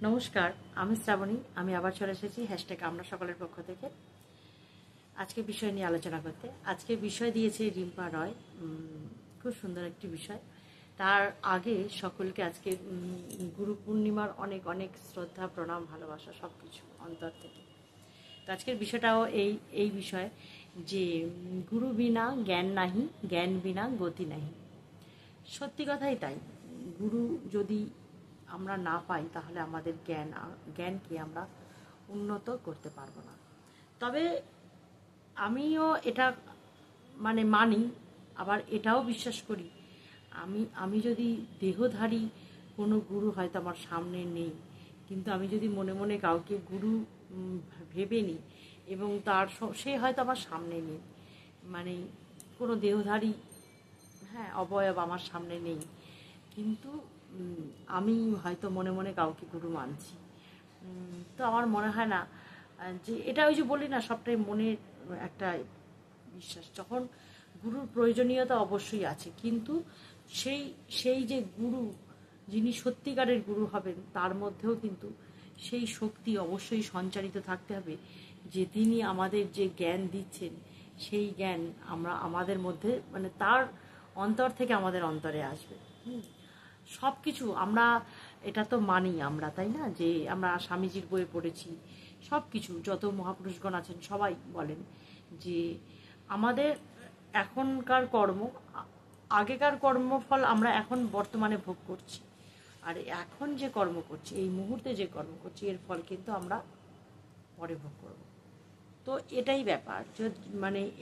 নমস্কার, আমি শ্রাবণী। আমি আবার চলে এসেছি হ্যাশট্যাগ আমরা সকলের পক্ষ থেকে আজকে বিষয় নিয়ে আলোচনা করতে। আজকে বিষয় দিয়েছে রিম্পা রয়, খুব সুন্দর একটি বিষয়। তার আগে সকলকে আজকে গুরু পূর্ণিমার অনেক অনেক শ্রদ্ধা, প্রণাম, ভালোবাসা, সব কিছু অন্তর থেকে। তো আজকের বিষয়টাও এই বিষয় যে গুরু বিনা জ্ঞান নাহি, জ্ঞান বিনা গতি নাহি। সত্যি কথাই তাই। গুরু যদি আমরা না পাই তাহলে আমাদের জ্ঞানকে আমরা উন্নত করতে পারবো না। তবে আমিও এটা মানি, আবার এটাও বিশ্বাস করি, আমি যদি দেহধারী কোনো গুরু হয়তো আমার সামনে নেই, কিন্তু আমি যদি মনে মনে কাউকে গুরু ভেবে নিই এবং সে হয়তো আমার সামনে নেই, কোনো দেহধারী অবয়ব আমার সামনে নেই, কিন্তু আমি হয়তো মনে মনে কাউকে গুরু মানছি। তো আমার মনে হয় না যে এটা, ওই যে বলি না, সবটাই মনের একটা বিশ্বাস। যখন গুরুর প্রয়োজনীয়তা অবশ্যই আছে, কিন্তু সেই যে গুরু, যিনি সত্যিকারের গুরু হবেন, তার মধ্যেও কিন্তু সেই শক্তি অবশ্যই সঞ্চারিত থাকতে হবে যে তিনি আমাদের যে জ্ঞান দিচ্ছেন সেই জ্ঞান আমাদের মধ্যে তার অন্তর থেকে আমাদের অন্তরে আসবে। সব কিছু আমরা এটা তো মানি আমরা, তাই না? যে আমরা স্বামীজির বইয়ে পড়েছি, সব কিছু যত মহাপুরুষগণ আছেন সবাই বলেন যে আমাদের এখনকার কর্ম, আগেকার কর্মফল আমরা এখন বর্তমানে ভোগ করছি, আর এখন যে কর্ম করছি, এই মুহূর্তে যে কর্ম করছি, এর ফল কিন্তু আমরা পরে ভোগ করব। তো এটাই ব্যাপার।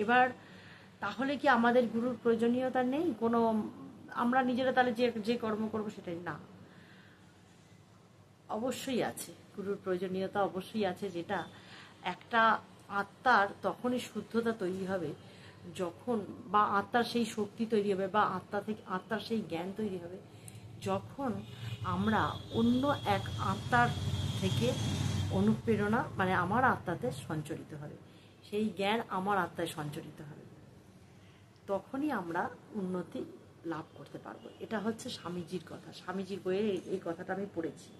এবার তাহলে কি আমাদের গুরুর প্রয়োজনীয়তা নেই কোনো? আমরা নিজেরা তাহলে যে কর্ম করব সেটাই না, অবশ্যই আছে। গুরুর প্রয়োজনীয়তা অবশ্যই আছে, যেটা একটা আত্মার তখনই শুদ্ধতা তৈরি হবে যখন, বা আত্মার সেই শক্তি তৈরি হবে, বা আত্মার সেই জ্ঞান তৈরি হবে যখন আমরা অন্য এক আত্মার থেকে অনুপ্রেরণা আমার আত্মাতে সঞ্চারিত হবে, সেই জ্ঞান আমার আত্মায় সঞ্চারিত হবে, তখনই আমরা উন্নতি লাভ করতে পারবো। এটা হচ্ছে স্বামীজির কথা। স্বামীজির বইয়ে এই কথাটা আমি পড়েছি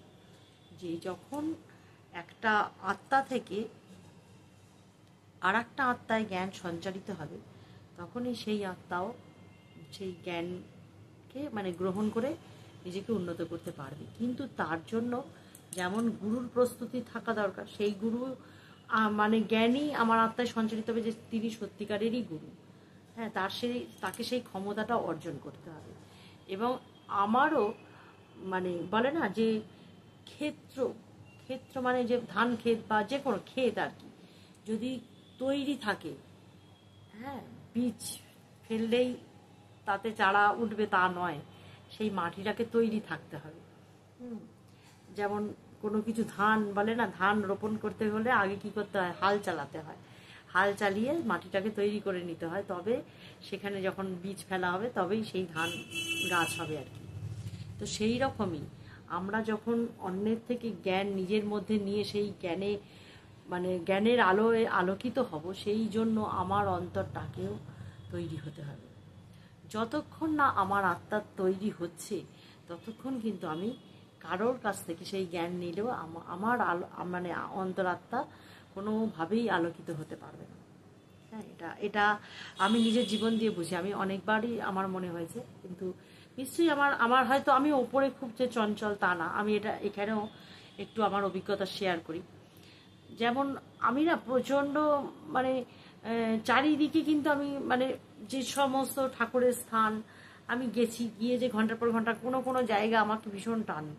যে যখন একটা আত্মা থেকে আর একটা আত্মায় জ্ঞান সঞ্চারিত হবে, তখনই সেই আত্মাও সেই জ্ঞানকে গ্রহণ করে নিজেকে উন্নত করতে পারবে। কিন্তু তার জন্য যেমন গুরুর প্রস্তুতি থাকা দরকার, সেই গুরু জ্ঞানই আমার আত্মায় সঞ্চারিত হবে যে তিনি সত্যিকারেরই গুরু। তাকে সেই ক্ষমতাটা অর্জন করতে হবে। এবং আমারও বলে না যে ক্ষেত্র যে ধান ক্ষেত বা যে কোনো ক্ষেত আর কি, যদি তৈরি থাকে, বীজ ফেললেই তাতে চারা উঠবে তা নয়, সেই মাটিটাকে তৈরি থাকতে হবে। যেমন কোনো কিছু ধান বলে না, ধান রোপণ করতে হলে আগে কি করতে হয়? হাল চালাতে হয়। হাল চালিয়ে মাটিটাকে তৈরি করে নিতে হয়, তবে সেখানে যখন বীজ ফেলা হবে তবেই সেই ধান গাছ হবে আর কি। তো সেই রকমই আমরা যখন অন্যের থেকে জ্ঞান নিজের মধ্যে নিয়ে সেই জ্ঞানের আলোয় আলোকিত হব, সেই জন্য আমার অন্তরটাকেও তৈরি হতে হবে। যতক্ষণ না আমার আত্মা তৈরি হচ্ছে, ততক্ষণ কিন্তু আমি কারোর কাছ থেকে সেই জ্ঞান নিলেও আমার অন্তরাত্মা কোনোভাবেই আলোকিত হতে পারবে না। এটা আমি নিজের জীবন দিয়ে বুঝি। আমি অনেকবারই আমার মনে হয়েছে, কিন্তু নিশ্চয়ই আমার হয়তো আমি ওপরে খুব যে চঞ্চল তা না। আমি এখানেও একটু আমার অভিজ্ঞতা শেয়ার করি। যেমন আমি না প্রচণ্ড চারিদিকে কিন্তু আমি যে সমস্ত ঠাকুরের স্থান আমি গিয়ে যে ঘন্টার পর ঘন্টা কোনো জায়গা আমাকে ভীষণ টানে।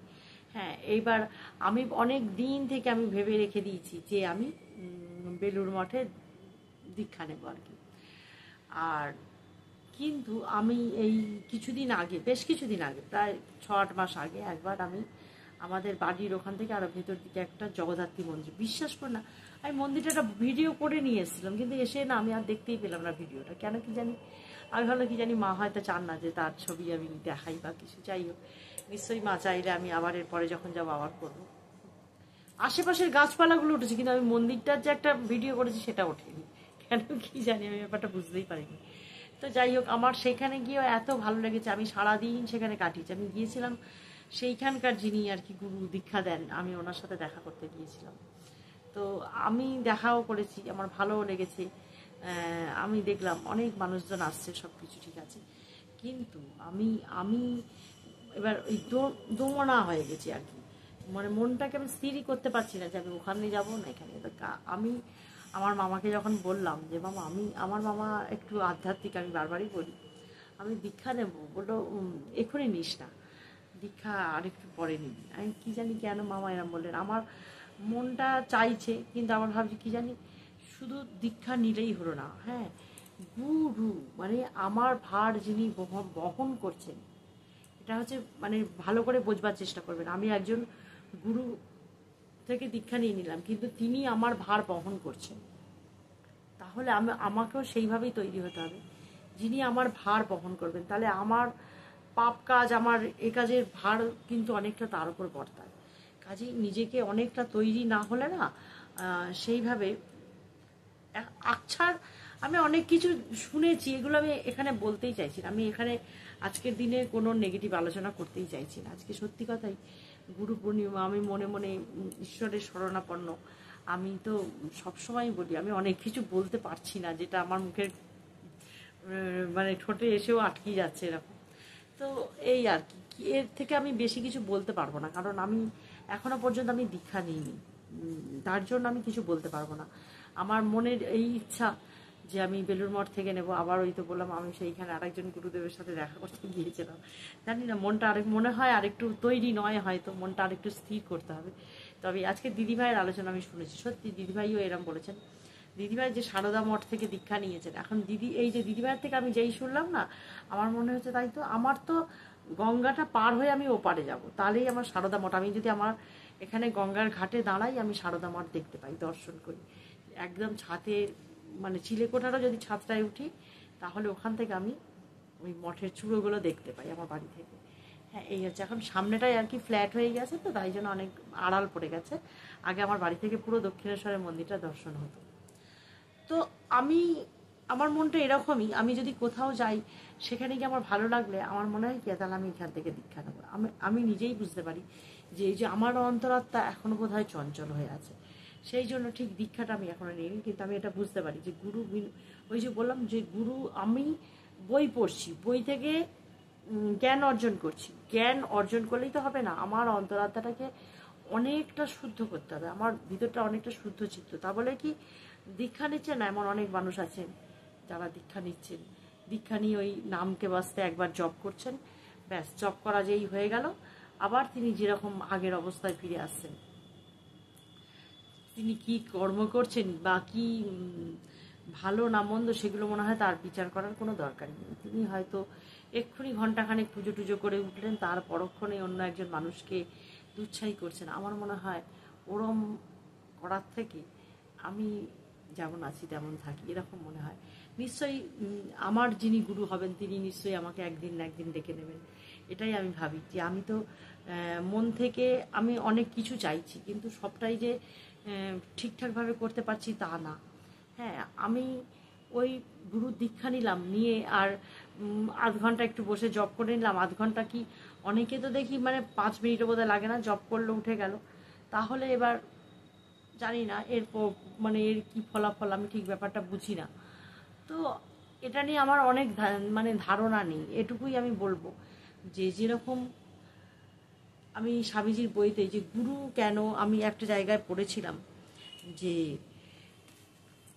এইবার আমি অনেক দিন থেকে আমি ভেবে রেখে দিয়েছি যে আমি বেলুড় মঠে দীক্ষা নেব আর কি। আর কিন্তু আমি এই বেশ কিছুদিন আগে প্রায় 6-8 মাস আগে একবার আমি আমাদের বাড়ির ওখান থেকে আরো ভেতর দিকে একটা জগদ্ধাত্রী মন্দির, বিশ্বাস করে না, আমি মন্দিরটা একটা ভিডিও করে নিয়ে এসেছিলাম, কিন্তু এসে না আমি আর দেখতেই পেলাম না ভিডিওটা। কেন কি জানি, আমি ভালো কি জানি মা হয়তো চান না যে তার ছবি আমি দেখাই বা কিছু। যাই হোক, নিশ্চয়ই মা চাইলে আমি আবার এরপরে যখন যাবো আবার করবো। আশেপাশের গাছপালাগুলো উঠেছে, কিন্তু আমি মন্দিরটার যে একটা ভিডিও করেছি সেটা ওঠেনি। কেন কি জানি, আমি ব্যাপারটা বুঝতেই পারিনি। তো যাই হোক, আমার সেখানে গিয়েও এত ভালো লেগেছে, আমি সারাদিন সেখানে কাটিয়েছি। আমি গিয়েছিলাম সেইখানকার যিনি আর কি গুরু দীক্ষা দেন, আমি ওনার সাথে দেখা করতে গিয়েছিলাম। তো আমি দেখাও করেছি, আমার ভালোও লেগেছে। আমি দেখলাম অনেক মানুষজন আসছে, সব কিছু ঠিক আছে, কিন্তু আমি আমি এবার ওই দোমনা হয়ে গেছি আর কি, মানে মনটাকে আমি স্থিরই করতে পারছি না যে আমি ওখানে যাব না এখানে। আমি আমার মামাকে যখন বললাম যে মামা, আমার মামা একটু আধ্যাত্মিক, আমি বারবারই বলি আমি দীক্ষা নেব, বললো এখনই নিস না, দীক্ষা আরেকটু পরে নিবি। আমি কী জানি কেন মামা এরম বললেন, আমার মনটা চাইছে, কিন্তু আমার ভাবছি কী জানি শুধু দীক্ষা নিলেই হলো না। হ্যাঁ, গুরু মানে আমার ভার যিনি বহন করছেন, এটা হচ্ছে মানে ভালো করে বোঝবার চেষ্টা করবেন। আমি একজন গুরু থেকে দীক্ষা নিয়ে নিলাম, কিন্তু তিনি আমার ভার বহন করছেন, তাহলে আমাকেও সেইভাবেই তৈরি হতে হবে যিনি আমার ভার বহন করবেন। তাহলে আমার পাপ কাজ, আমার এ কাজের ভার কিন্তু অনেকটা তার উপর বর্তায়। কাজেই নিজেকে অনেকটা তৈরি না হলে না সেইভাবে আকছার আমি অনেক কিছু শুনেছি, এগুলো আমি এখানে বলতেই চাইছি না। আমি এখানে আজকের দিনে কোনো নেগেটিভ আলোচনা করতেই চাইছি না। আজকে সত্যি কথাই গুরু পূর্ণিমা, আমি মনে মনে ঈশ্বরের শরণাপন্ন। আমি তো সবসময় বলি আমি অনেক কিছু বলতে পারছি না, যেটা আমার মুখের মানে ঠোঁটে এসেও আটকে যাচ্ছে এরকম। তো এই আর কি, এর থেকে আমি বেশি কিছু বলতে পারবো না, কারণ আমি এখনো পর্যন্ত আমি দীক্ষা নিইনি, তার জন্য আমি কিছু বলতে পারবো না। আমার মনের এই ইচ্ছা যে আমি বেলুড় মঠ থেকে নেব। আবার ওই তো বললাম আমি সেইখানে আরেকজন গুরুদেবের সাথে দেখা করতে গিয়েছিলাম, জানি না মনটা মনে হয় আরেকটু তৈরি নয়, হয়তো মনটা আরেকটু স্থির করতে হবে। তবে আজকে দিদিভাইয়ের আলোচনা আমি শুনেছি, সত্যি দিদিভাইও এরম বলেছেন। দিদিভাই যে সারদা মঠ থেকে দীক্ষা নিয়েছেন, এখন এই যে দিদিভাইয়ের থেকে আমি যেই শুনলাম না, আমার মনে হচ্ছে তাই তো আমার তো গঙ্গাটা পার হয়ে আমি ওপারে যাব, তাহলেই আমার সারদা মঠ, আমি যদি আমার এখানে গঙ্গার ঘাটে দাঁড়াই আমি সারদা মঠ দেখতে পাই, দর্শন করি একদম ছাদে, মানে চিলেকোঠারও যদি ছাদটায় উঠি তাহলে ওখান থেকে আমি ওই মঠের চূড়োগুলো দেখতে পাই আমার বাড়ি থেকে। হ্যাঁ, এই হচ্ছে, এখন সামনেটাই আর কি ফ্ল্যাট হয়ে গেছে, তো তাই জন্য অনেক আড়াল পড়ে গেছে। আগে আমার বাড়ি থেকে পুরো দক্ষিণেশ্বরের মন্দিরটা দর্শন হতো। তো আমার মনটা এরকমই, আমি যদি কোথাও যাই সেখানে গিয়ে আমার ভালো লাগলে আমার মনে হয় কি তাহলে আমি এখান থেকে দীক্ষা নেবো। আমি নিজেই বুঝতে পারি যে এই যে আমার অন্তরাত্মা এখনো বোধহয় চঞ্চল হয়ে আছে, সেই জন্য ঠিক দীক্ষাটা আমি এখনো নিইনি। কিন্তু আমি এটা বুঝতে পারি যে গুরু, ওই যে বললাম যে গুরু, আমি বই পড়ছি, বই থেকে জ্ঞান অর্জন করছি, জ্ঞান অর্জন করলেই তো হবে না, আমার অন্তরাত্মাটাকে অনেকটা শুদ্ধ করতে হবে, আমার ভিতরটা অনেকটা শুদ্ধ চিত্ত। তা বলে কি দীক্ষা নিচ্ছে না, এমন অনেক মানুষ আছেন যারা দীক্ষা নিচ্ছেন, দীক্ষা নিয়ে ওই নামকে বাঁচতে একবার জপ করছেন, ব্যাস জপ করা যেই হয়ে গেল, আবার তিনি যেরকম আগের অবস্থায় ফিরে আসছেন। তিনি কি কর্ম করছেন বা কি ভালো না মন্দ সেগুলো মনে হয় তার বিচার করার কোনো দরকার নেই। তিনি হয়তো এক্ষুনি ঘন্টাখানেক পুজো টুজো করে উঠলেন, তার পরক্ষণে অন্য একজন মানুষকে দুচ্ছাই করছেন। আমার মনে হয় ওরম করার থেকে আমি যেমন আছি তেমন থাকি, এরকম মনে হয়। নিশ্চয়ই আমার যিনি গুরু হবেন তিনি নিশ্চয়ই আমাকে একদিন না একদিন ডেকে নেবেন, এটাই আমি ভাবি। যে আমি তো মন থেকে আমি অনেক কিছু চাইছি, কিন্তু সবটাই যে ঠিকঠাকভাবে করতে পারছি তা না। হ্যাঁ, আমি ওই গুরুর দীক্ষা নিলাম, নিয়ে আর আধ ঘন্টা একটু বসে জব করে নিলাম। আধ ঘন্টা কি, অনেকে তো দেখি মানে 5 মিনিটও বোধহয় লাগে না, জব করলে উঠে গেল। তাহলে এবার জানি না এর মানে এর কি ফলাফল, আমি ঠিক ব্যাপারটা বুঝি না। তো এটা নিয়ে আমার অনেক মানে ধারণা নেই, এটুকুই আমি বলবো যে যেরকম আমি স্বামীজির বইতে যে গুরু কেন, আমি একটা জায়গায় পড়েছিলাম যে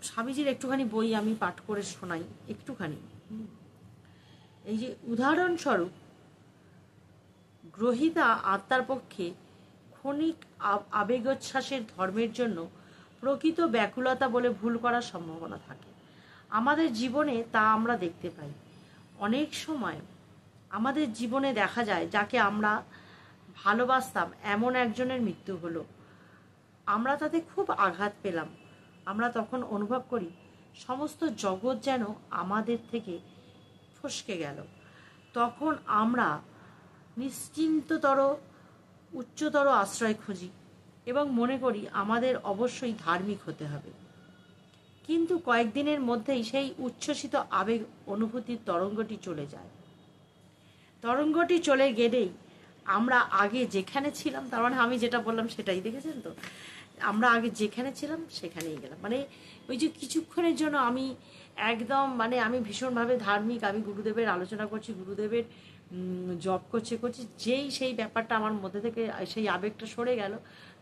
স্বামীজির একটুখানি বই আমি পাঠ করে শোনাই একটুখানি। এই যে উদাহরণস্বরূপ, গ্রহিতা আত্মার পক্ষে ক্ষণিক আবেগোচ্ছ্বাসের ধর্মের জন্য প্রকৃত ব্যাকুলতা বলে ভুল করার সম্ভাবনা থাকে। আমাদের জীবনে তা আমরা দেখতে পাই। অনেক সময় আমাদের জীবনে দেখা যায় যাকে আমরা ভালোবাসতাম এমন একজনের মৃত্যু হলো, আমরা তাতে খুব আঘাত পেলাম। আমরা তখন অনুভব করি সমস্ত জগৎ যেন আমাদের থেকে ফসকে গেল। তখন আমরা নিশ্চিন্ততর উচ্চতর আশ্রয় খুঁজি এবং মনে করি আমাদের অবশ্যই ধার্মিক হতে হবে। কিন্তু কয়েকদিনের মধ্যেই সেই উচ্ছ্বসিত আবেগ অনুভূতির তরঙ্গটি চলে যায়। তরঙ্গটি চলে গেলেই আমরা আগে যেখানে ছিলাম, তার মানে আমি যেটা বললাম সেটাই, দেখেছেন তো, আমরা আগে যেখানে ছিলাম সেখানেই গেলাম। মানে ওই যে কিছুক্ষণের জন্য আমি একদম, মানে আমি ভীষণভাবে ধার্মিক, আমি গুরুদেবের আলোচনা করছি, গুরুদেবের জব করছি, যেই সেই ব্যাপারটা আমার মধ্যে থেকে, সেই আবেগটা সরে গেল,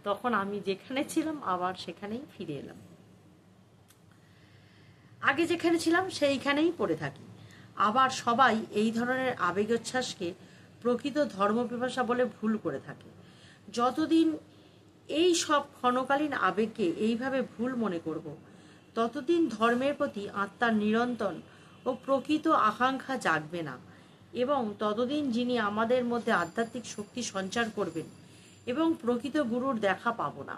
তখন আমি যেখানে ছিলাম আবার সেখানেই ফিরে এলাম। আগে যেখানে ছিলাম সেইখানেই পড়ে থাকি। আবার সবাই এই ধরনের আবেগোচ্ছ্বাসকে প্রকৃত ধর্মপিপাসা বলে ভুল করে থাকে। যতদিন এই সব ক্ষণকালীন আবেগকে এইভাবে ভুল মনে করব, ততদিন ধর্মের প্রতি আত্মার নিরন্তর ও প্রকৃত আকাঙ্ক্ষা জাগবে না, এবং ততদিন যিনি আমাদের মধ্যে আধ্যাত্মিক শক্তি সঞ্চার করবেন এবং প্রকৃত গুরুর দেখা পাবো না।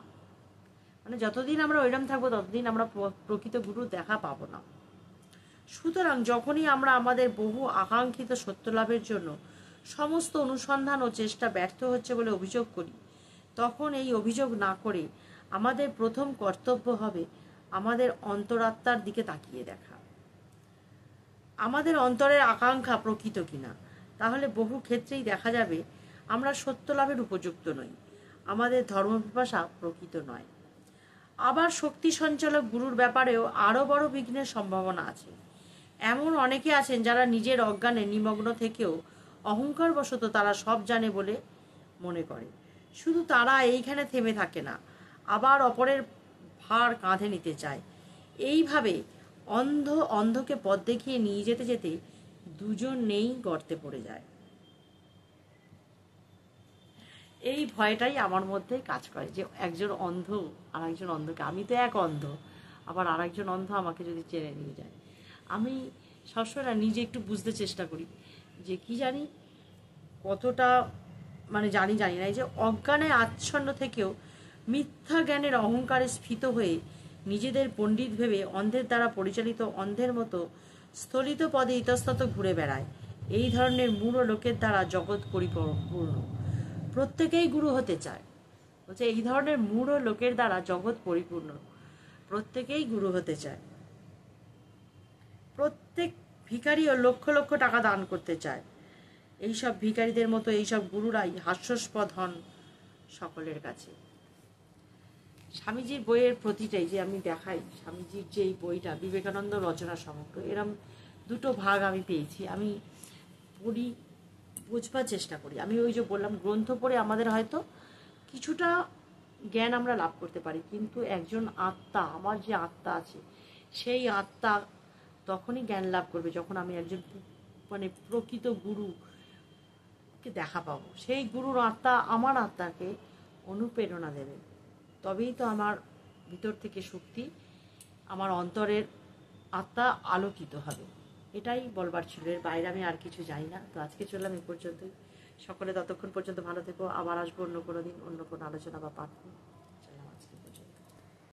মানে যতদিন আমরা ওইরকম থাকবো ততদিন আমরা প্রকৃত গুরুর দেখা পাবো না। সুতরাং যখনই আমরা আমাদের বহু আকাঙ্ক্ষিত সত্য লাভের জন্য সমস্ত অনুসন্ধান ও চেষ্টা ব্যর্থ হচ্ছে বলে অভিযোগ করি, তখন এই অভিযোগ না করে আমাদের প্রথম কর্তব্য হবে আমাদের অন্তরাত্মার দিকে তাকিয়ে দেখা। আমাদের অন্তরের আকাঙ্ক্ষা প্রকৃত কিনা, তাহলে বহু ক্ষেত্রেই দেখা যাবে আমরা সত্য লাভের উপযুক্ত নই, আমাদের ধর্মপিপাসা প্রকৃত নয়। আবার শক্তি সঞ্চালক গুরুর ব্যাপারেও আরও বড় বিঘ্নের সম্ভাবনা আছে। এমন অনেকে আছেন যারা নিজের অজ্ঞানে নিমগ্ন থেকেও অহংকারবশত তারা সব জানে বলে মনে করে। শুধু তারা এইখানে থেমে থাকে না, আবার অপরের ভার কাঁধে নিতে চায়। এইভাবে অন্ধ অন্ধকে পথ দেখিয়ে নিয়ে যেতে যেতে দুজন নেই গর্তে পড়ে যায়। এই ভয়টাই আমার মধ্যে কাজ করে, যে একজন অন্ধ আর একজন অন্ধকে, আমি তো এক অন্ধ, আবার আর একজন অন্ধ আমাকে যদি চেনে নিয়ে যায়। আমি সবসময় নিজে একটু বুঝতে চেষ্টা করি যে কি জানি কতটা, মানে জানি না, এই যে অজ্ঞানে আচ্ছন্ন থেকেও মিথ্যা জ্ঞানের অহংকারে স্ফীত হয়ে নিজেদের পণ্ডিত ভেবে অন্ধের দ্বারা পরিচালিত অন্ধের মতো স্থলিত পদে ইতস্তত ঘুরে বেড়ায়। এই ধরনের মূঢ় লোকের দ্বারা জগৎ পরিপূর্ণ। প্রত্যেকেই গুরু হতে চায়, বলছে এই ধরনের মূঢ় লোকের দ্বারা জগৎ পরিপূর্ণ, প্রত্যেকেই গুরু হতে চায়। প্রত্যেক ভিখারিও লক্ষ লক্ষ টাকা দান করতে চায়। এইসব ভিখারিদের মতো এইসব গুরুরাই হাস্যাস্পদ হন সকলের কাছে। স্বামীজির বইয়ের প্রতিটাই যে আমি দেখাই, স্বামীজির যে এই বইটা বিবেকানন্দ রচনা সমগ্র, এরম দুটো ভাগ আমি পেয়েছি। আমি পড়ি, বুঝবার চেষ্টা করি। আমি ওই যে বললাম, গ্রন্থ পড়ে আমাদের হয়তো কিছুটা জ্ঞান আমরা লাভ করতে পারি, কিন্তু একজন আত্মা, আমার যে আত্মা আছে, সেই আত্মা তখনই জ্ঞান লাভ করবে যখন আমি একজন মানে প্রকৃত গুরুকে দেখা পাবো। সেই গুরুর আত্মা আমার আত্মাকে অনুপ্রেরণা দেবে, তবেই তো আমার ভিতর থেকে শক্তি, আমার অন্তরের আত্মা আলোকিত হবে। এটাই বলবার ছিল, এর বাইরে আমি আর কিছু জানি না। তো আজকে চললাম এই পর্যন্তই। সকলে ততক্ষণ পর্যন্ত ভালো থেকো। আবার আসবো অন্য কোনো দিন, অন্য কোনো আলোচনা বা পাঠ।